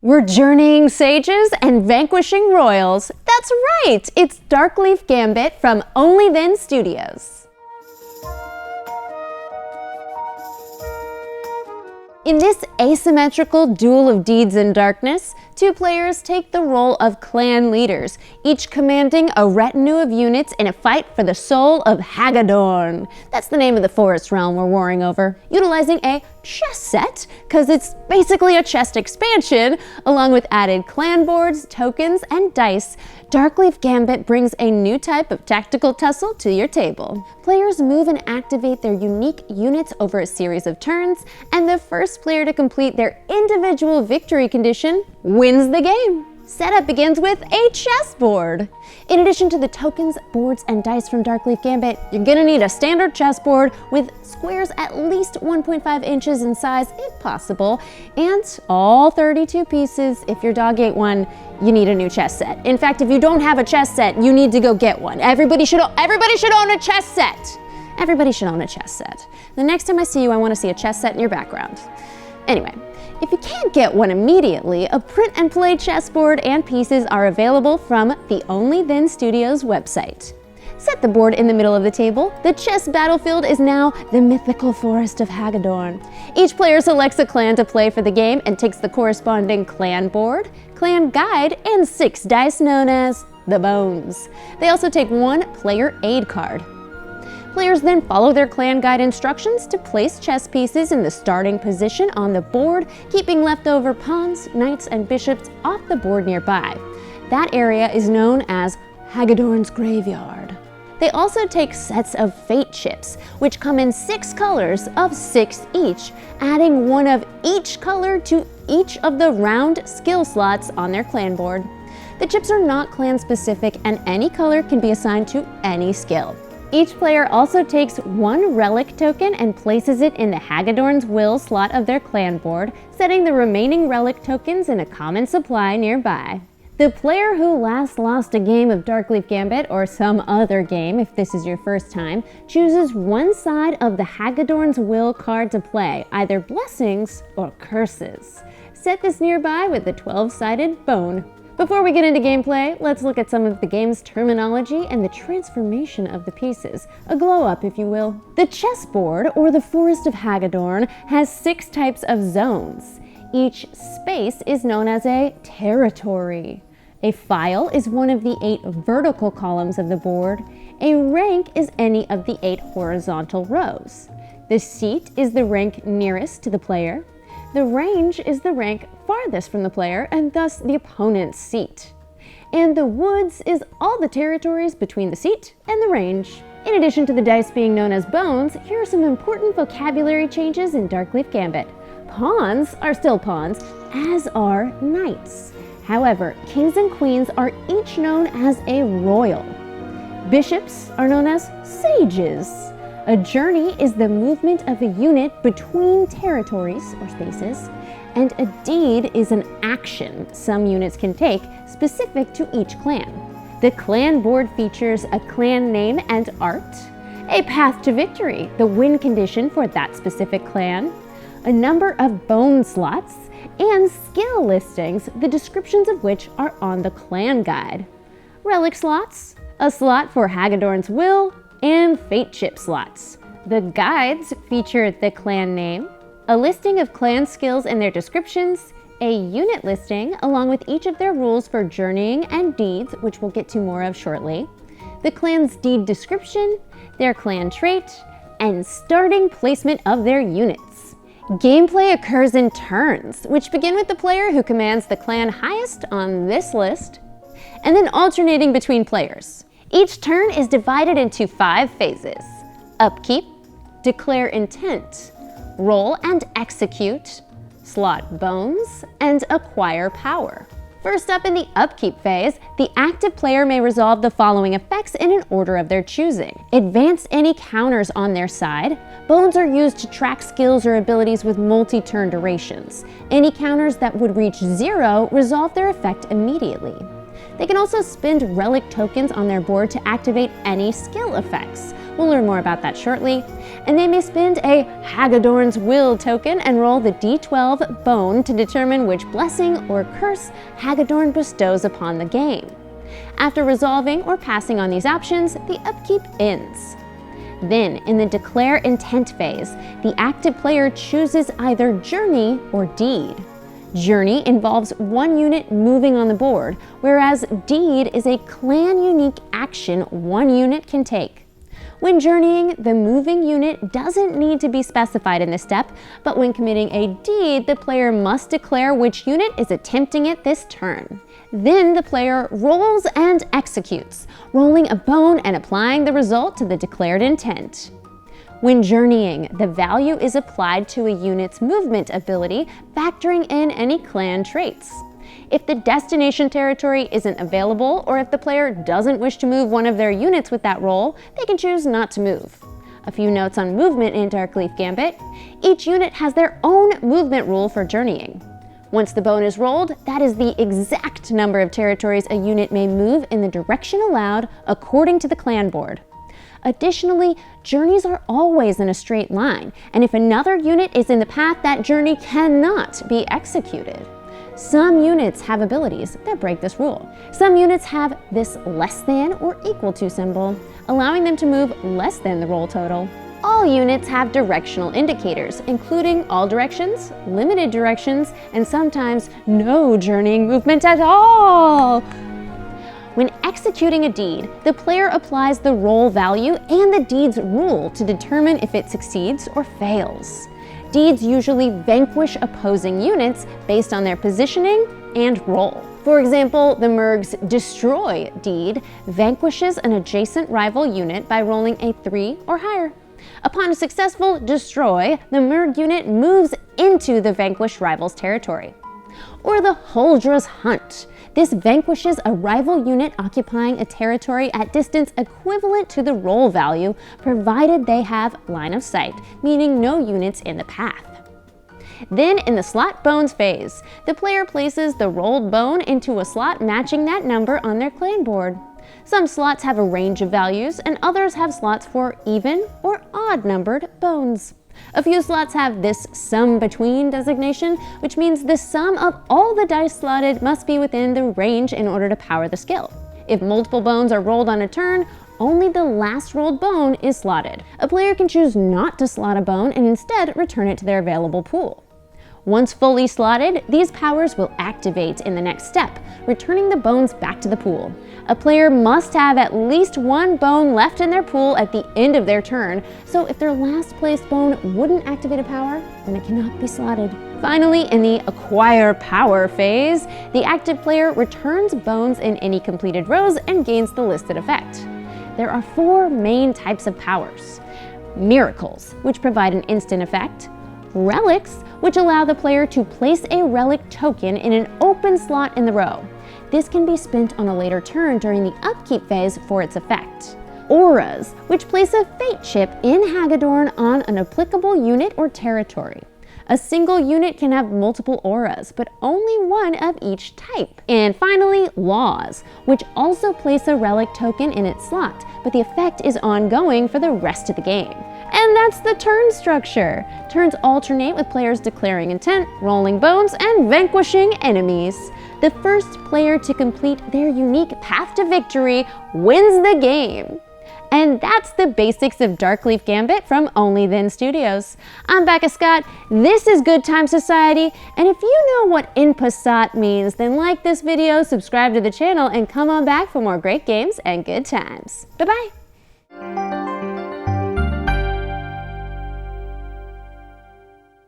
We're journeying sages and vanquishing royals. That's right, it's Darkleaf Gambit from Only Then Studios. In this asymmetrical duel of deeds in darkness, two players take the role of clan leaders, each commanding a retinue of units in a fight for the soul of Hagedorn. That's the name of the forest realm we're warring over. Utilizing a chess set, because it's basically a chest expansion, along with added clan boards, tokens, and dice, Darkleaf Gambit brings a new type of tactical tussle to your table. Players move and activate their unique units over a series of turns, and the first player to complete their individual victory condition wins the game. Setup begins with a chessboard. In addition to the tokens, boards, and dice from Darkleaf Gambit, you're gonna need a standard chessboard with squares at least 1.5 inches in size if possible, and all 32 pieces. If your dog ate one, you need a new chess set. In fact, if you don't have a chess set, you need to go get one. Everybody should own a chess set. Everybody should own a chess set. The next time I see you, I wanna see a chess set in your background. Anyway, if you can't get one immediately, a print and play chessboard and pieces are available from the Only Then Studios website. Set the board in the middle of the table. The chess battlefield is now the mythical forest of Hagedorn. Each player selects a clan to play for the game and takes the corresponding clan board, clan guide, and 6 dice known as the bones. They also take one player aid card. Players then follow their clan guide instructions to place chess pieces in the starting position on the board, keeping leftover pawns, knights, and bishops off the board nearby. That area is known as Hagedorn's Graveyard. They also take sets of fate chips, which come in 6 colors of 6 each, adding one of each color to each of the round skill slots on their clan board. The chips are not clan specific, and any color can be assigned to any skill. Each player also takes one relic token and places it in the Hagedorn's Will slot of their clan board, setting the remaining relic tokens in a common supply nearby. The player who last lost a game of Darkleaf Gambit, or some other game if this is your first time, chooses one side of the Hagedorn's Will card to play, either blessings or curses. Set this nearby with the 12-sided bone. Before we get into gameplay, let's look at some of the game's terminology and the transformation of the pieces, a glow-up if you will. The chessboard, or the Forest of Hagedorn, has 6 types of zones. Each space is known as a territory. A file is one of the 8 vertical columns of the board. A rank is any of the 8 horizontal rows. The seat is the rank nearest to the player. The range is the rank farthest from the player, and thus the opponent's seat. And the woods is all the territories between the seat and the range. In addition to the dice being known as bones, here are some important vocabulary changes in Darkleaf Gambit. Pawns are still pawns, as are knights. However, kings and queens are each known as a royal. Bishops are known as sages. A journey is the movement of a unit between territories or spaces, and a deed is an action some units can take specific to each clan. The clan board features a clan name and art, a path to victory, the win condition for that specific clan, a number of bone slots, and skill listings, the descriptions of which are on the clan guide. Relic slots, a slot for Hagedorn's Will, and fate chip slots. The guides feature the clan name, a listing of clan skills and their descriptions, a unit listing along with each of their rules for journeying and deeds, which we'll get to more of shortly, the clan's deed description, their clan trait, and starting placement of their units. Gameplay occurs in turns, which begin with the player who commands the clan highest on this list, and then alternating between players. Each turn is divided into 5 phases: upkeep, declare intent, roll and execute, slot bones, and acquire power. First up in the upkeep phase, the active player may resolve the following effects in an order of their choosing. Advance any counters on their side. Bones are used to track skills or abilities with multi-turn durations. Any counters that would reach 0 resolve their effect immediately. They can also spend relic tokens on their board to activate any skill effects. We'll learn more about that shortly. And they may spend a Hagedorn's Will token and roll the d12 bone to determine which blessing or curse Hagedorn bestows upon the game. After resolving or passing on these options, the upkeep ends. Then, in the Declare Intent phase, the active player chooses either Journey or Deed. Journey involves one unit moving on the board, whereas Deed is a clan-unique action one unit can take. When journeying, the moving unit doesn't need to be specified in this step, but when committing a deed, the player must declare which unit is attempting it this turn. Then the player rolls and executes, rolling a bone and applying the result to the declared intent. When journeying, the value is applied to a unit's movement ability, factoring in any clan traits. If the destination territory isn't available, or if the player doesn't wish to move one of their units with that roll, they can choose not to move. A few notes on movement in Darkleaf Gambit. Each unit has their own movement rule for journeying. Once the bone is rolled, that is the exact number of territories a unit may move in the direction allowed according to the clan board. Additionally, journeys are always in a straight line, and if another unit is in the path, that journey cannot be executed. Some units have abilities that break this rule. Some units have this less than or equal to symbol, allowing them to move less than the roll total. All units have directional indicators, including all directions, limited directions, and sometimes no journeying movement at all. When executing a deed, the player applies the roll value and the deed's rule to determine if it succeeds or fails. Deeds usually vanquish opposing units based on their positioning and role. For example, the Merg's Destroy deed vanquishes an adjacent rival unit by rolling a 3 or higher. Upon a successful destroy, the Merg unit moves into the vanquished rival's territory. Or the Huldra's Hunt. This vanquishes a rival unit occupying a territory at distance equivalent to the roll value, provided they have line of sight, meaning no units in the path. Then in the Slot Bones phase, the player places the rolled bone into a slot matching that number on their clan board. Some slots have a range of values, and others have slots for even or odd numbered bones. A few slots have this sum between designation, which means the sum of all the dice slotted must be within the range in order to power the skill. If multiple bones are rolled on a turn, only the last rolled bone is slotted. A player can choose not to slot a bone and instead return it to their available pool. Once fully slotted, these powers will activate in the next step, returning the bones back to the pool. A player must have at least one bone left in their pool at the end of their turn, so if their last placed bone wouldn't activate a power, then it cannot be slotted. Finally, in the Acquire Power phase, the active player returns bones in any completed rows and gains the listed effect. There are 4 main types of powers. Miracles, which provide an instant effect. Relics, which allow the player to place a relic token in an open slot in the row. This can be spent on a later turn during the upkeep phase for its effect. Auras, which place a fate chip in Hagedorn on an applicable unit or territory. A single unit can have multiple auras, but only one of each type. And finally, laws, which also place a relic token in its slot, but the effect is ongoing for the rest of the game. And that's the turn structure. Turns alternate with players declaring intent, rolling bones, and vanquishing enemies. The first player to complete their unique path to victory wins the game. And that's the basics of Darkleaf Gambit from Only Then Studios. I'm Becca Scott, this is Good Time Society, and if you know what in Passat means, then like this video, subscribe to the channel, and come on back for more great games and good times. Bye-bye.